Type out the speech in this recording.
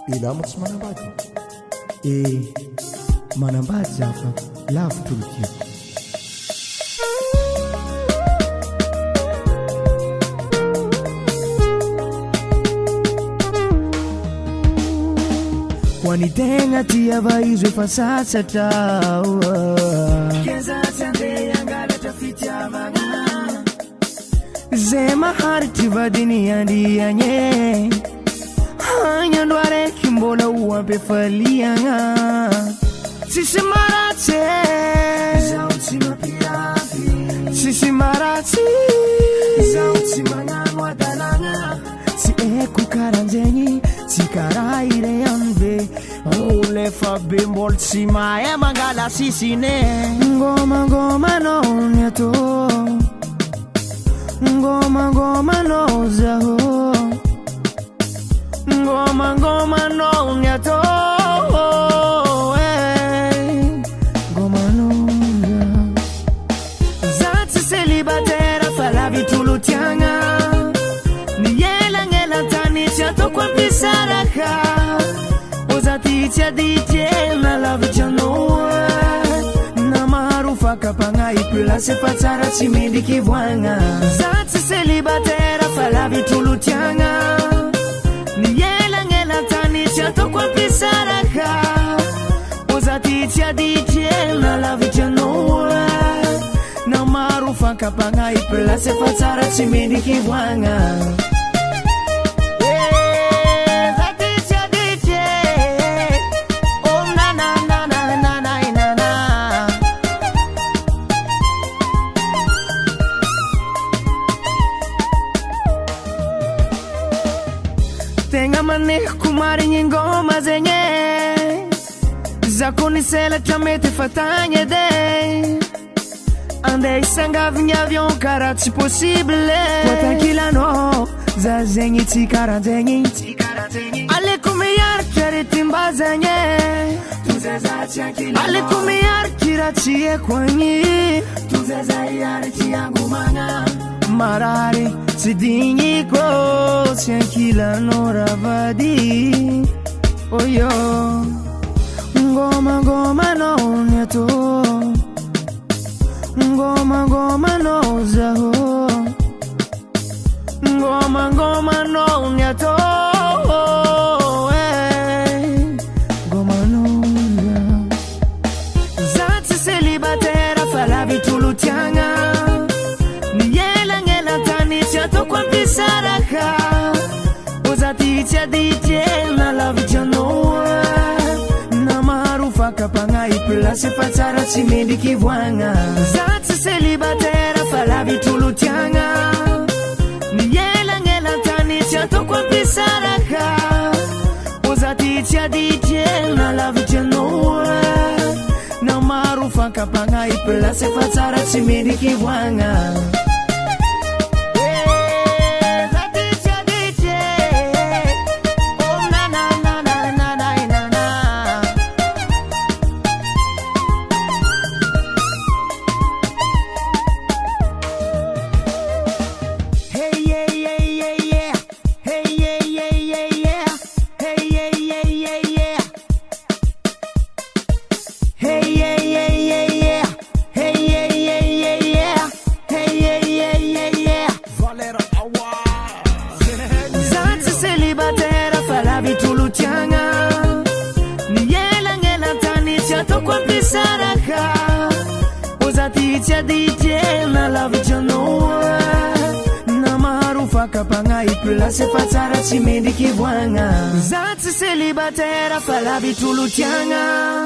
Ilamo tsy manambady manambady zafa lavo tolokio Kwani tenga tiava izo efa satsatra Kezatsy andeha angala tafitiavagna Zay maharitry vadiny andriagny Hagnyandro araiky mbola ho ampefaliagna Tsisy maratsy Zaho tsy mampirafy Tsisy maratsy Zaho tsy magnano adalagna Tsy eko karanjegny Tsy karaha ire ambe Olefa be mbola tsy mahay mangala sisine Ngoma no nyato Ngoma no zaho Ngoma no nyato Ngoma no Zatsy célibataire fa lavi tulutianga Niela tani chato kwa pisaraka Ozati tia DJ na lavi chanoa Na marufa kapanga ipula sepatsara chimindi kivuanga Zatsy célibataire fa lavi tulutianga Niela tani chato kwa pisaraka Ozati tia DJ na lavi chanoa Na marufa kapanga ipula sepatsara chimindi kivuanga Tenga maneho kumarinha ngoma zenye Zakoni selatra mety fatagna ede Andei sangavigny avion karaha tsy possible Watakilano za zegny tsy karaha zegny Aleko miaritra retim-ba zegny Aleko miaritra raha tsy eko agny Iaritra angomagna Marare tsy digniko Tsy ankilano ravady Oh yo Ngoma no nyato Ngoma no zaho Ngoma no nyato Ngoma no Zatsy célibataire fa lavi tulutianga Chato kwa pisaraka Ozati tia DJ na lavi chanoa Na marufa kapanga ipula sepatsara chimindi kivuanga Zatsy célibataire fa lavi tulutianga Niela tani chato kwa pisaraka Ozati tia DJ na lavi chanoa Na marufa kapanga ipula sepatsara chimindi kivuanga Tia DJ na lavi chanoa Na marufa kapanga ipula sepatsara chimindi kivuanga Zatsy célibataire fa lavi tulutianga